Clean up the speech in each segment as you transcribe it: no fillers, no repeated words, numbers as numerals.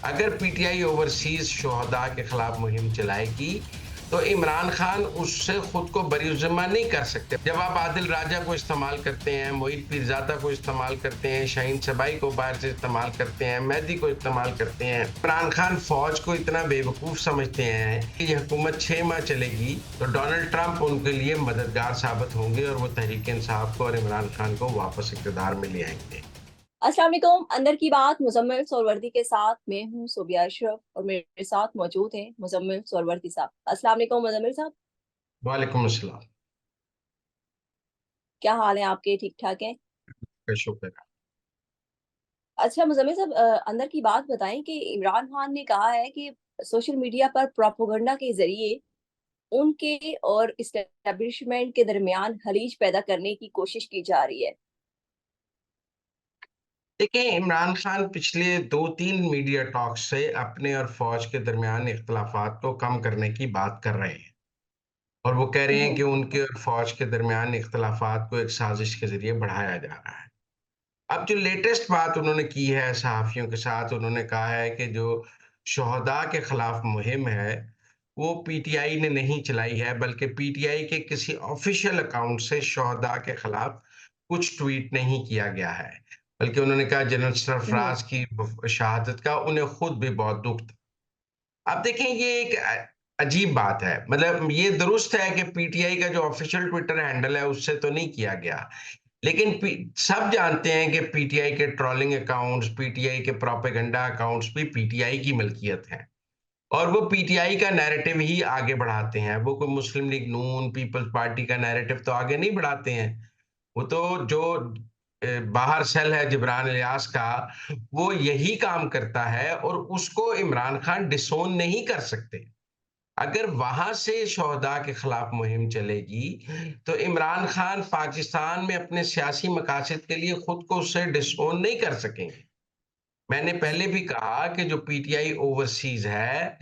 अगर PTI overseas शोहदा के खिलाफ मुहिम चलाएगी तो इमरान खान उससे खुद को बरीउज़्ज़मा नहीं कर सकते। जब आप आदिल राजा को इस्तेमाल करते हैं, मोहित पीरजादा को इस्तेमाल करते हैं, शाहीन शबाई को बाहर से इस्तेमाल करते हैं, मेहदी को इस्तेमाल करते हैं, इमरान खान फौज को इतना बेवकूफ समझते हैं कि ये हुकूमत 6 माह चलेगी तो डोनाल्ड ट्रंप उनके लिए मददगार साबित होंगे और वो तहरीक इंसाफ को और इमरान खान को वापस इक़्तिदार में ले आएंगे। अस्सलाम वालेकुम। अंदर की बात मुजम्मिल सोरवर्दी के साथ मैं हूँ सोबिया अशरफ और मेरे साथ मौजूद हैं मुजम्मिल सोरवर्दी साहब। अस्सलाम वालेकुम मुजम्मिल साहब। वालेकुम अस्सलाम। क्या हाल है आपके? ठीक ठाक हैं? का शुक्र है। अच्छा मुजम्मिल साहब, अंदर की बात बताएं कि इमरान खान ने कहा है कि सोशल मीडिया पर प्रोपेगेंडा के जरिए उनके और इस्टेब्लिशमेंट के दरमियान खलीज पैदा करने की कोशिश की जा रही है। देखिए, इमरान खान पिछले 2-3 मीडिया टॉक्स से अपने और फौज के दरमियान इख्तिलाफात को कम करने की बात कर रहे हैं और वो कह रहे हैं कि हम्म। उनके और फौज के दरमियान इख्तिलाफात को एक साजिश के जरिए बढ़ाया जा रहा है। अब जो लेटेस्ट बात उन्होंने की है सहाफियों के साथ, उन्होंने कहा है कि जो शोहदा के खिलाफ मुहिम है वो पीटीआई ने नहीं चलाई है, बल्कि पीटीआई के किसी ऑफिशियल अकाउंट से शोहदा के खिलाफ कुछ ट्वीट नहीं किया गया है। बल्कि उन्होंने कहा जनरल हम्म। सरफराज की शहादत का उन्हें खुद भी बहुत दुख था। अब देखें, ये एक अजीब बात है। मतलब ये दुरुस्त है कि पीटीआई का जो ऑफिशियल ट्विटर हैंडल है उससे तो नहीं किया गया, लेकिन सब जानते हैं कि पीटीआई के ट्रोलिंग अकाउंट्स, पीटीआई के प्रोपेगेंडा अकाउंट्स भी पीटीआई की मिल्कियत हैं और वो पीटीआई का नैरेटिव ही आगे बढ़ाते हैं। वो कोई मुस्लिम लीग नून, पीपल्स पार्टी का नैरेटिव तो आगे नहीं बढ़ाते हैं। वो तो जो बाहर सेल है जिब्रान इलियास का, वो यही काम करता है और उसको इमरान खान डिसोन नहीं कर सकते। अगर वहां से शोहदा के खिलाफ मुहिम चलेगी तो इमरान खान पाकिस्तान में अपने सियासी मकासद के लिए खुद को उससे डिसोन नहीं कर सकेंगे। मैंने पहले भी कहा कि जो पीटीआई ओवरसीज है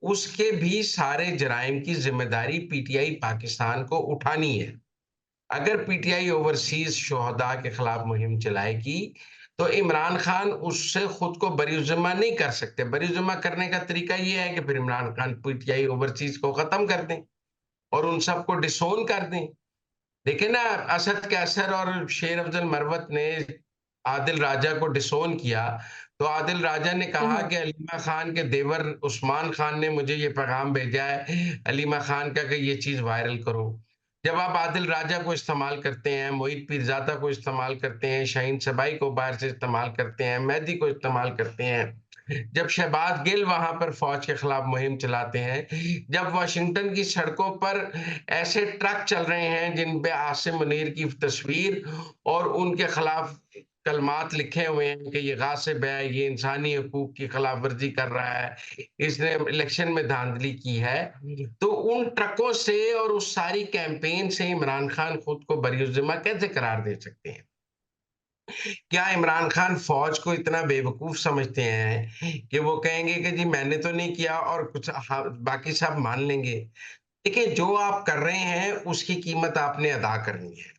उसके भी सारे जराइम की जिम्मेदारी पीटीआई पाकिस्तान को उठानी है। अगर पीटीआई ओवरसीज शोहदा के खिलाफ मुहिम चलाएगी तो इमरान खान उससे खुद को बरीउज़्ज़मा नहीं कर सकते। बरीउज़्ज़मा करने का तरीका ये है कि फिर इमरान खान पीटीआई ओवरसीज को खत्म कर दें और उन सबको डिसोन कर दें। देखिए ना, असद कैसर और शेर अफजल मरवत ने आदिल राजा को डिसोन किया तो आदिल राजा ने कहा हम्म। कि अलीमा खान के देवर उस्मान खान ने मुझे ये पैगाम भेजा है अलीमा खान का कि ये चीज वायरल करो। जब आप आदिल राजा को इस्तेमाल करते हैं, मोहित पीरजादा को इस्तेमाल करते हैं, शाहीन शबाई को बाहर से इस्तेमाल करते हैं, मेहदी को इस्तेमाल करते हैं, जब शहबाज गिल वहां पर फौज के खिलाफ मुहिम चलाते हैं, जब वाशिंगटन की सड़कों पर ऐसे ट्रक चल रहे हैं जिन पे आसिम मुनीर की तस्वीर और उनके खिलाफ कलमात लिखे हुए हैं कि ये गासिब है, ये इंसानी हकूक की खिलाफ वर्जी कर रहा है, इसने इलेक्शन में धांधली की है, तो उन ट्रकों से और उस सारी कैंपेन से इमरान खान खुद को बरीउज़्ज़मा कैसे करार दे सकते हैं? क्या इमरान खान फौज को इतना बेवकूफ समझते हैं कि वो कहेंगे कि जी मैंने तो नहीं किया और कुछ बाकी सब मान लेंगे? देखिए, जो आप कर रहे हैं उसकी कीमत आपने अदा करनी है।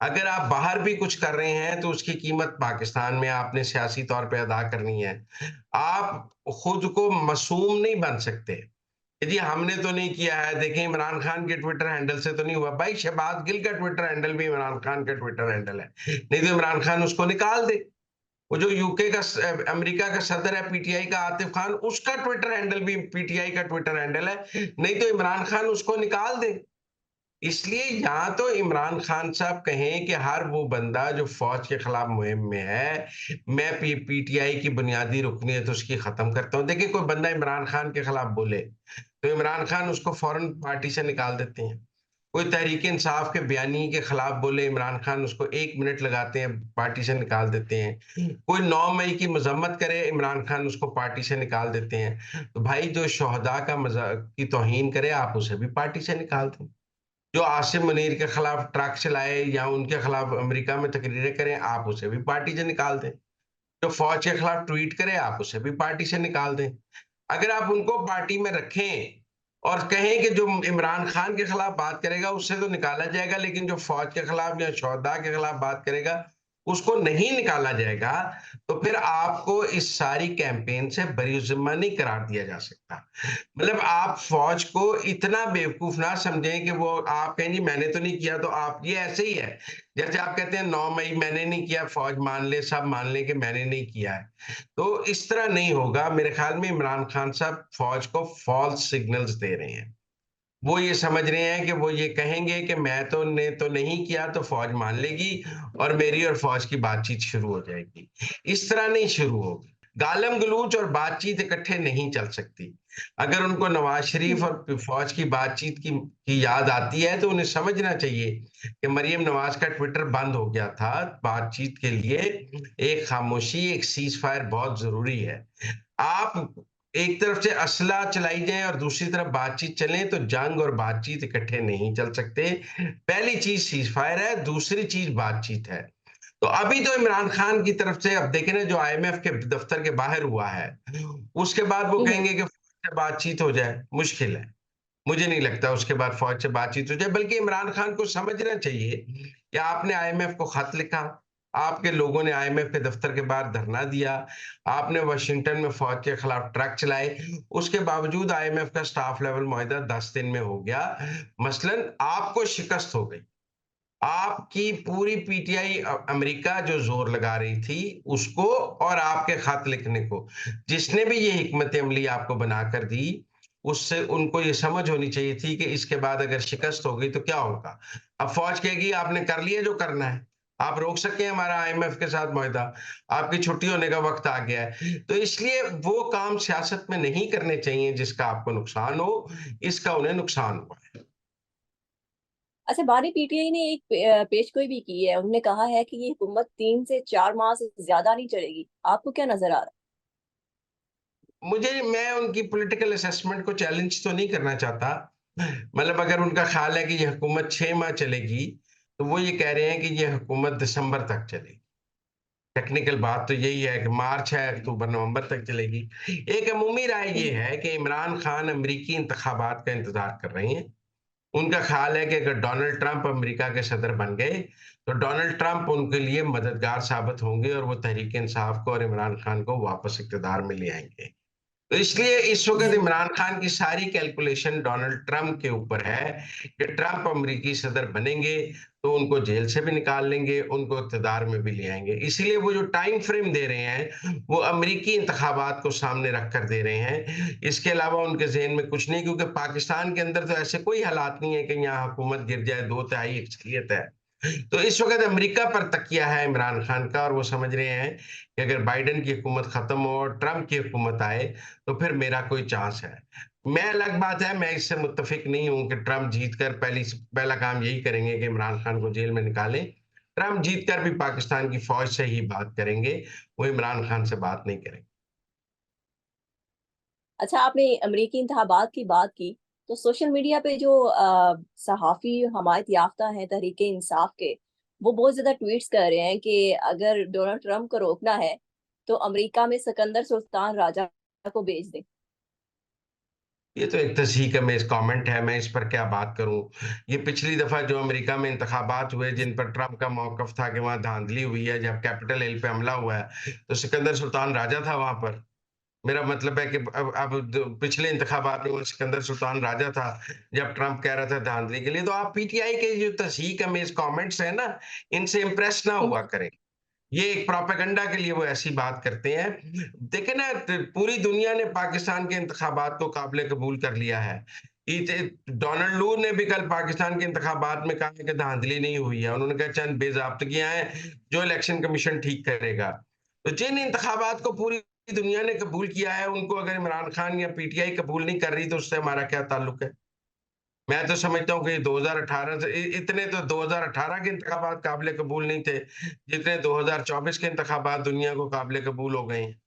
अगर आप बाहर भी कुछ कर रहे हैं तो उसकी कीमत पाकिस्तान में आपने सियासी तौर पे अदा करनी है। आप खुद को मासूम नहीं बन सकते। जी हमने तो नहीं किया है, देखें इमरान खान के ट्विटर हैंडल से तो नहीं हुआ। भाई शहबाज गिल का ट्विटर हैंडल भी इमरान खान का ट्विटर हैंडल है। नहीं तो इमरान खान उसको निकाल दे। वो जो यूके का अमेरिका का सदर है पीटीआई का, आतिफ खान, उसका ट्विटर हैंडल भी पीटीआई का ट्विटर हैंडल है। नहीं तो इमरान खान उसको निकाल दे। इसलिए या तो इमरान खान साहब कहें कि हर वो बंदा जो फौज के खिलाफ मुहिम में है, मैं पीटीआई की बुनियादी रुकनीत उसकी खत्म करता हूं। देखिए, कोई बंदा इमरान खान के खिलाफ बोले तो इमरान खान उसको फौरन पार्टी से निकाल देते हैं। कोई तहरीक इंसाफ के बयानी के खिलाफ बोले, इमरान खान उसको 1 मिनट लगाते हैं, पार्टी से निकाल देते हैं। कोई 9 मई की मजम्मत करे, इमरान खान उसको पार्टी से निकाल देते हैं। तो भाई जो शोहदा का की तौहीन करे, आप उसे भी पार्टी से निकाल दें। जो आसिम मुनीर के खिलाफ ट्रक चलाए या उनके खिलाफ अमेरिका में तकरीरें करें, आप उसे भी पार्टी से निकाल दें। जो फौज के खिलाफ ट्वीट करे, आप उसे भी पार्टी से निकाल दें। अगर आप उनको पार्टी में रखें और कहें कि जो इमरान खान के खिलाफ बात करेगा उससे तो निकाला जाएगा, लेकिन जो फौज के खिलाफ या शोहदा के खिलाफ बात करेगा उसको नहीं निकाला जाएगा, तो फिर आपको इस सारी कैंपेन से बरी-ज़िम्मा नहीं करार दिया जा सकता। मतलब आप फ़ौज को इतना बेवकूफ़ ना समझें कि वो आप कहें जी मैंने तो नहीं किया तो आप ये ऐसे ही है। जैसे आप कहते हैं 9 मई मैंने नहीं किया, फ़ौज मान ले, सब मान लें कि मैंने नहीं किया है। तो इस तरह नहीं होगा। मेरे ख़्याल में इमरान खान साहब फ़ौज को फ़ॉल्स सिग्नल्स दे रहे हैं। वो ये समझ रहे हैं कि वो ये कहेंगे कि मैं तो ने तो नहीं किया तो फौज मान लेगी और मेरी और फौज की बातचीत शुरू हो जाएगी। इस तरह नहीं शुरू होगी। गालम-गलूच और बातचीत इकट्ठे नहीं चल सकती। अगर उनको नवाज़ शरीफ हुँ, और फौज की बातचीत की याद आती है तो उन्हें समझना चाहिए कि मरियम नवाज़ का ट्विटर बंद हो गया था। बातचीत के लिए एक खामोशी, एक सीज़ फायर बहुत ज़रूरी है। आप एक तरफ से असला चलाई जाए और दूसरी तरफ बातचीत चले तो जंग और बातचीत इकट्ठे नहीं चल सकते। पहली चीज़ सीज़ फायर है, दूसरी चीज़ बातचीत है। तो अभी तो इमरान खान की तरफ से अब देखें ना जो आईएमएफ के दफ्तर के बाहर हुआ है, उसके बाद वो हुँ, हुँ। कहेंगे कि फ़ौज से बातचीत हो जाए, मुश्किल है। मुझे नहीं लगता उसके बाद फ़ौज से बातचीत हो जाए, बल्कि इमरान खान को समझना चाहिए कि आपने आईएमएफ को खत लिखा, आपके लोगों ने आईएमएफ के दफ्तर के बाहर धरना दिया, आपने वाशिंगटन में फ़ौज के खिलाफ ट्रक चलाए, उसके बावजूद आईएमएफ का स्टाफ लेवल मुआहदा 10 दिन में हो गया। मसलन आपको शिकस्त हो गई। आपकी पूरी पीटीआई अमेरिका जो ज़ोर लगा रही थी, उसको और आपके खत लिखने को, जिसने भी ये हिकमत अमली आपको बनाकर दी, उससे उनको ये समझ होनी चाहिए थी कि इसके बाद अगर शिकस्त हो गई तो क्या होगा? अब फ़ौज कहेगी आपने कर लिया जो करना है, आप रोक सके हमारा आईएमएफ के साथ मुआहदा, आपकी छुट्टी होने का वक़्त आ गया है। तो इसलिए वो काम सियासत में नहीं करने चाहिए जिसका आपको नुकसान हो, इसका उन्हें नुकसान हुआ है। अच्छा, बानी पीटीआई ने एक पेशगोई भी की है। उन्होंने कहा है कि ये हुकूमत 3 से 4 माह से ज़्यादा नहीं चलेगी। आपको क्या नज़र आ रहा है? मैं उनकी पॉलिटिकल असेसमेंट को चैलेंज तो नहीं करना चाहता। मतलब अगर उनका ख़्याल है कि ये हुकूमत 6 माह चलेगी, तो वो ये कह रहे हैं कि ये हुकूमत दिसंबर तक चलेगी। टेक्निकल बात तो यही है कि मार्च है, अक्टूबर, नवंबर तक चलेगी। एक अमूमी राय हुँ, ये हुँ। है कि इमरान खान अमेरिकी इंतखाबात का इंतज़ार कर रहे हैं। उनका ख़्याल है कि अगर डोनाल्ड ट्रंप अमेरिका के सदर बन गए, तो डोनाल्ड ट्रंप उनके लिए मददगार साबित होंगे और वो तहरीक-ए-इंसाफ को और इमरान खान को वापस इक़्तिदार में ले आएँगे। तो इसलिए इस वक़्त जी। इमरान खान की सारी कैलकुलेशन डोनाल्ड ट्रंप के ऊपर है कि ट्रंप अमेरिकी सदर बनेंगे, तो उनको जेल से भी निकाल लेंगे, उनको इक़्तिदार में भी ले आएँगे। इसीलिए वो जो टाइम फ्रेम दे रहे हैं, वो अमेरिकी इंतखाबात को सामने रख कर दे रहे हैं। इसके अलावा उनके ज़हन में कुछ नहीं क्योंकि पाकिस्तान के अंदर तो ऐसे कोई हालात नहीं है कि यहाँ हुकूमत गिर जाए, 2 तिहाई अक्सरियत है। तो इस वक़्त अमेरिका पर तकिया है इमरान खान का और वो समझ रहे हैं कि अगर बाइडेन की हुकूमत खत्म हो और ट्रंप की हुकूमत आए, तो फिर मेरा कोई चांस है। मैं अलग बात है, मैं इससे मुत्तफ़िक नहीं हूँ कि ट्रंप जीत कर पहला काम यही करेंगे कि इमरान खान को जेल में निकालें। ट्रंप जीत कर भी पाकिस्तान की फ़ौज से ही बात करेंगे, वो इमरान खान से बात नहीं करेंगे। अच्छा, आपने अमरीकी इंतखाबात की बात की, तो सोशल मीडिया पे जो सहाफ़ी हमायत याफ़्ता हैं तहरीक-ए-इंसाफ के, वो बहुत ज़्यादा ट्वीट्स कर रहे हैं कि अगर डोनाल्ड ट्रंप को रोकना है, तो अमरीका में सिकंदर सुल्तान राजा को भेज दें। ये तो एक तस्हीक-ए-मेज़ कमेंट है, मैं इस पर क्या बात करूँ? ये पिछली दफ़ा जो अमेरिका में इंतखाबात हुए, जिन पर ट्रंप का मौक़िफ़ था कि वहाँ धाँधली हुई है, जब कैपिटल हिल पे हमला हुआ है, तो सिकंदर सुल्तान राजा था वहाँ पर। मेरा मतलब है कि अब द पिछले इंतखाबात में वो सिकंदर सुल्तान राजा था, जब ट्रंप कह रहा था धाँधली के लिए, तो आप पीटीआई के जो तस्हीक-ए-मेज़ कमेंट्स हैं ना, इनसे इम्प्रेस ना हुँ, हुआ हुँ। करें। ये एक प्रोपेगेंडा के लिए वो ऐसी बात करते हैं। देखिए ना पूरी दुनिया ने पाकिस्तान के इंतखाबात को काबिल कबूल कर लिया है। डोनाल्ड लू ने भी कल पाकिस्तान के इंतखाबात में कहा है कि धांधली नहीं हुई है। उन्होंने कहा चंद बेज़ाब्तगियां हैं जो इलेक्शन कमीशन ठीक करेगा। तो जिन इंतखाबात को पूरी दुनिया ने कबूल किया है उनको अगर इमरान खान या पीटीआई कबूल नहीं कर रही तो उससे हमारा क्या ताल्लुक है? मैं तो समझता हूँ कि 2018 से इतने तो 2018 के इंतखाबात काबिल कबूल नहीं थे, जितने 2024 के इंतखाबात दुनिया को काबिल कबूल हो गए हैं।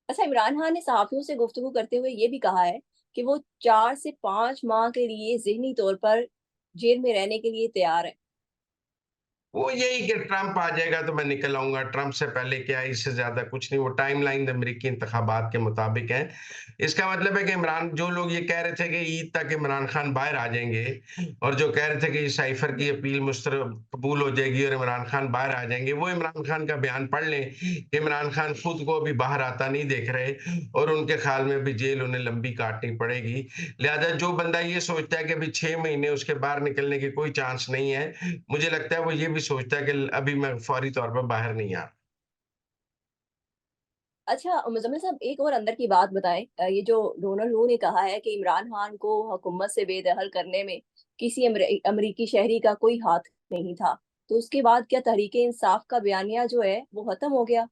अच्छा, इमरान खान ने सहाफ़ियों से गुफ्तगू करते हुए ये भी कहा है कि वो 4 से 5 माह के लिए ज़हनी तौर पर जेल में रहने के लिए तैयार हैं। वो यही कि ट्रंप आ जाएगा तो मैं निकल आऊंगा, ट्रंप से पहले क्या है, इससे ज्यादा कुछ नहीं। वो टाइमलाइन अमेरिकी इंतखाबात के मुताबिक है। इसका मतलब है कि इमरान, जो लोग ये कह रहे थे कि ईद तक इमरान खान बाहर आ जाएंगे, और जो कह रहे थे कि साइफर की अपील मुस्तर कबूल हो जाएगी और इमरान खान बाहर आ जाएंगे, वो इमरान खान का बयान पढ़ लें कि इमरान खान खुद को अभी बाहर आता नहीं देख रहे, और उनके ख्याल में भी जेल उन्हें लंबी काटनी पड़ेगी। लिहाजा जो बंदा ये सोचता है कि अभी 6 महीने उसके बाहर निकलने की कोई चांस नहीं है, मुझे लगता है वो ये भी सोचता है कि अभी मैं फौरी तौर पर बाहर नहीं आ। अच्छा मुज़म्मिल साहब, एक और अंदर की बात बताएं। ये जो डोनाल्ड लू ने कहा है कि इमरान खान को हुकूमत से बेदखल करने में किसी अमरीकी शहरी का कोई हाथ नहीं था, तो उसके बाद क्या तहरीक इंसाफ का बयानिया जो है वो खत्म हो गया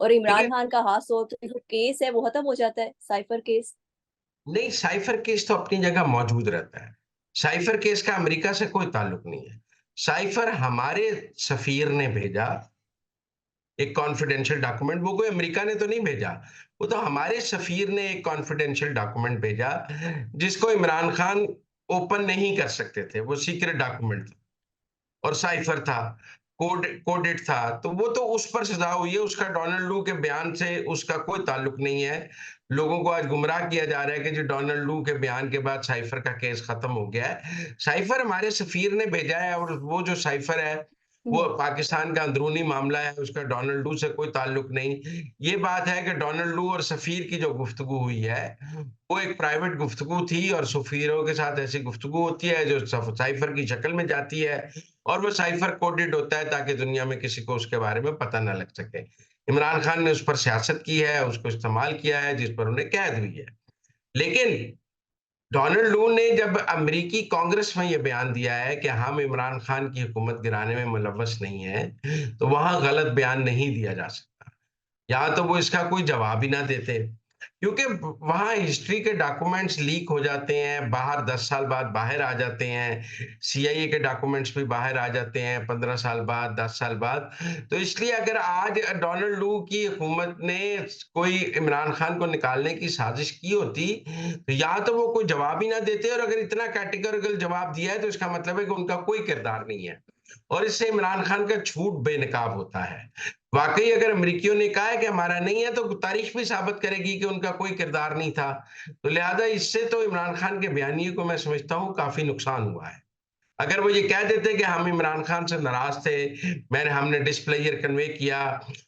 और देखिए, इमरान खान का हाथ हो तो जो केस है वो खत्म हो जाता है, साइफर केस? नहीं, साइफर केस तो अपनी जगह मौजूद रहता है। साइफर केस का अमेरिका से कोई ताल्लुक नहीं है। साइफर हमारे सफीर ने भेजा एक कॉन्फिडेंशियल डॉक्यूमेंट, वो कोई अमेरिका ने तो नहीं भेजा। वो तो हमारे सफीर ने एक कॉन्फिडेंशियल डॉक्यूमेंट भेजा, जिसको इमरान खान ओपन नहीं कर सकते थे। वो सीक्रेट डॉक्यूमेंट था और साइफर था, कोडेड था, तो वो तो उस पर सजा हुई है। उसका डोनाल्ड लू के बयान से उसका कोई ताल्लुक नहीं है। लोगों को आज गुमराह किया जा रहा है कि जो डोनाल्ड लू के बयान के बाद साइफर का केस खत्म हो गया है। साइफर हमारे सफीर ने भेजा है, और वो जो साइफर है वो हम्म। पाकिस्तान का अंदरूनी मामला है, उसका डोनाल्ड लू से कोई ताल्लुक नहीं। ये बात है कि डोनाल्ड लू और सफीर की जो गुफ्तगू हुई है वो एक प्राइवेट गुफ्तगू थी, और सफीरों के साथ ऐसी गुफ्तगू होती है जो साइफर की शक्ल में जाती है, और वो साइफर कोडेड होता है ताकि दुनिया में किसी को उसके बारे में पता ना लग सके। इमरान खान ने उस पर सियासत की है, उसको इस्तेमाल किया है, जिस पर उन्हें कैद हुई है। लेकिन डोनाल्ड लू ने जब अमेरिकी कांग्रेस में यह बयान दिया है कि हम इमरान खान की हुकूमत गिराने में मुलव्वस नहीं है, तो वहां गलत बयान नहीं दिया जा सकता। या तो वो इसका कोई जवाब ही ना देते, क्योंकि वहां हिस्ट्री के डॉक्यूमेंट्स लीक हो जाते हैं, बाहर 10 साल बाद बाहर आ जाते हैं। सीआईए के डॉक्यूमेंट्स भी बाहर आ जाते हैं 15 साल बाद, 10 साल बाद। तो इसलिए अगर आज डोनाल्ड लू की हुकूमत ने कोई इमरान खान को निकालने की साजिश की होती, तो या तो वो कोई जवाब ही ना देते, और अगर इतना कैटेगोरिकल जवाब दिया है तो इसका मतलब है कि उनका कोई किरदार नहीं है, और इससे इमरान खान का झूठ बेनकाब होता है। वाकई अगर अमरीकियों ने कहा है कि हमारा नहीं है, तो तारीख भी साबित करेगी कि उनका कोई किरदार नहीं था। तो लिहाजा इससे तो इमरान खान के बयानिए को मैं समझता हूं काफी नुकसान हुआ है। अगर वो ये कह देते कि हम इमरान खान से नाराज थे, हमने डिसप्लेयर कन्वे किया,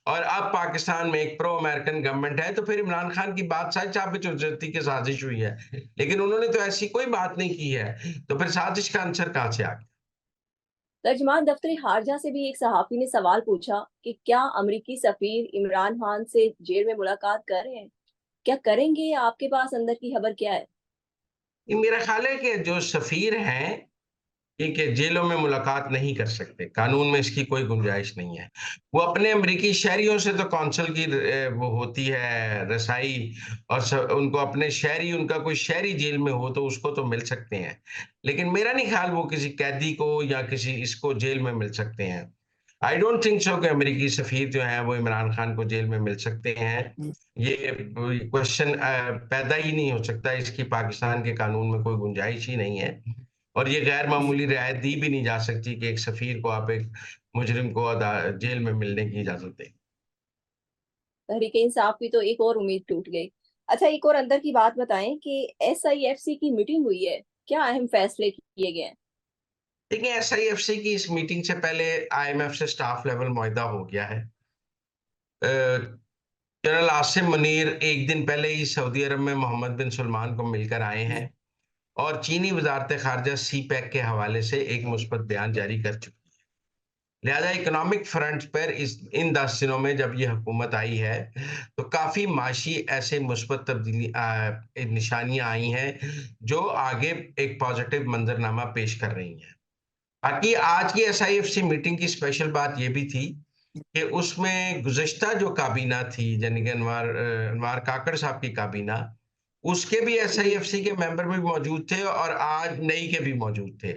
और अब पाकिस्तान में एक प्रो अमेरिकन गवर्नमेंट है, तो फिर इमरान खान की बात सच साबित हो जाती कि साजिश हुई है। लेकिन उन्होंने तो ऐसी कोई बात नहीं की है, तो फिर साजिश का आंसर कहां से आ गया? तर्जमान दफ्तर खारजा से भी एक सहाफी ने सवाल पूछा कि क्या अमरीकी सफीर इमरान खान से जेल में मुलाकात कर रहे हैं, क्या करेंगे, आपके पास अंदर की खबर क्या है? ये मेरा ख्याल है कि जो सफीर हैं, ठीक है, जेलों में मुलाकात नहीं कर सकते, कानून में इसकी कोई गुंजाइश नहीं है। वो अपने अमेरिकी शहरियों से तो कौंसल की वो होती है रसाई, और उनको अपने शहरी, उनका कोई शहरी जेल में हो तो उसको तो मिल सकते हैं। लेकिन मेरा नहीं ख्याल वो किसी कैदी को या किसी इसको जेल में मिल सकते हैं। आई डोंट थिंक सो कि अमेरिकी सफीर जो है वो इमरान खान को जेल में मिल सकते हैं। ये क्वेश्चन पैदा ही नहीं हो सकता, इसकी पाकिस्तान के कानून में कोई गुंजाइश ही नहीं है। और ये गैर मामूली रियायत दी भी नहीं जा सकती कि एक सफीर को आप एक मुजरिम को जेल में मिलने की इजाजत दें। तहरीक इंसाफ की तो एक और उम्मीद टूट गई। अच्छा, एक और अंदर की बात बताएं कि एसआईएफसी की मीटिंग हुई है, क्या अहम फैसले किए गए हैं? देखिए, एसआईएफसी की इस मीटिंग से पहले आईएमएफ से स्टाफ लेवल मुआहदा हो गया है। जनरल आसिम मुनीर एक दिन पहले ही सऊदी अरब में मोहम्मद बिन सलमान को मिलकर आए हैं, और चीनी वजारत खारजा सी पैक के हवाले से एक मुस्बत बयान जारी कर चुकी है। लिहाजा इकोनॉमिक फ्रंट पर इस इन 10 दिनों में जब ये हुकूमत आई है, तो काफी माशी ऐसे मुस्बत तब्दीली निशानियां आई हैं जो आगे एक पॉजिटिव मंजरनामा पेश कर रही हैं। बाकी आज की एसआईएफसी मीटिंग की स्पेशल बात यह भी थी कि उसमें गुज़श्ता जो काबीना थी, यानी कि अनवार काकड़ साहब की काबीना, उसके भी एसआईएफसी के मेंबर भी मौजूद थे, और आज नई के भी मौजूद थे।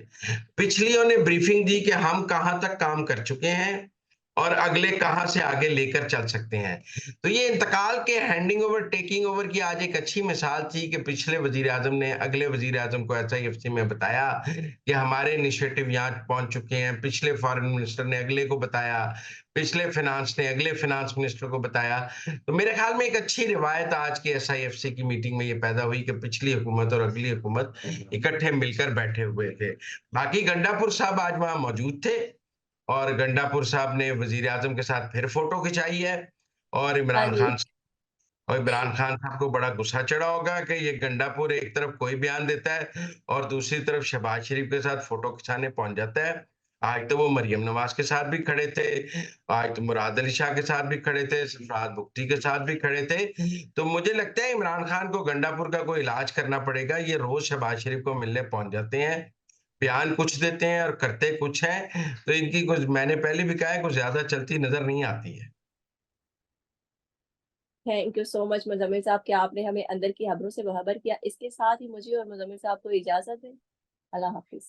पिछलियों ने ब्रीफिंग दी कि हम कहां तक काम कर चुके हैं, और अगले कहाँ से आगे लेकर चल सकते हैं। तो ये इंतकाल के हैंडिंग ओवर, टेकिंग ओवर की आज एक अच्छी मिसाल थी कि पिछले वज़ीर-आज़म ने अगले वज़ीर-आज़म को एसआईएफसी में बताया कि हमारे इनिशिएटिव यहाँ पहुँच चुके हैं। पिछले फॉरेन मिनिस्टर ने अगले को बताया, पिछले फाइनेंस ने अगले फाइनेंस मिनिस्टर को बताया। तो मेरे ख़्याल में एक अच्छी रिवायत आज की एसआईएफसी की मीटिंग में ये पैदा हुई कि पिछली हुकूमत और अगली हुकूमत इकट्ठे मिलकर बैठे हुए थे। बाकी गंडापुर साहब आज वहाँ मौजूद थे और गंडापुर साहब ने वज़ीर-आज़म के साथ फिर फ़ोटो खिंचाई है और हाँ जी। इमरान खान साहब को बड़ा गुस्सा चढ़ा होगा कि ये गंडापुर एक तरफ कोई बयान देता है और दूसरी तरफ शहबाज शरीफ के साथ फ़ोटो खिंचाने पहुँच जाता है। आज तो वो मरियम नवाज़ के साथ भी खड़े थे, आज तो मुराद अली शाह के साथ भी खड़े थे, सरफराज बुग्टी के साथ भी खड़े थे। तो मुझे लगता है इमरान खान को गंडापुर का कोई इलाज करना पड़ेगा। ये रोज़ शहबाज शरीफ को मिलने पहुँच जाते हैं, बयान कुछ देते हैं और करते कुछ हैं। तो इनकी कुछ, मैंने पहले भी कहा है, कुछ ज़्यादा चलती नज़र नहीं आती है। Thank you so much Muzammil साहब कि आपने हमें अंदर की खबरों से बाखबर किया। इसके साथ ही मुझे और मुज़म्मिल साहब को इजाज़त दें। अल्लाह हाफ़िज़।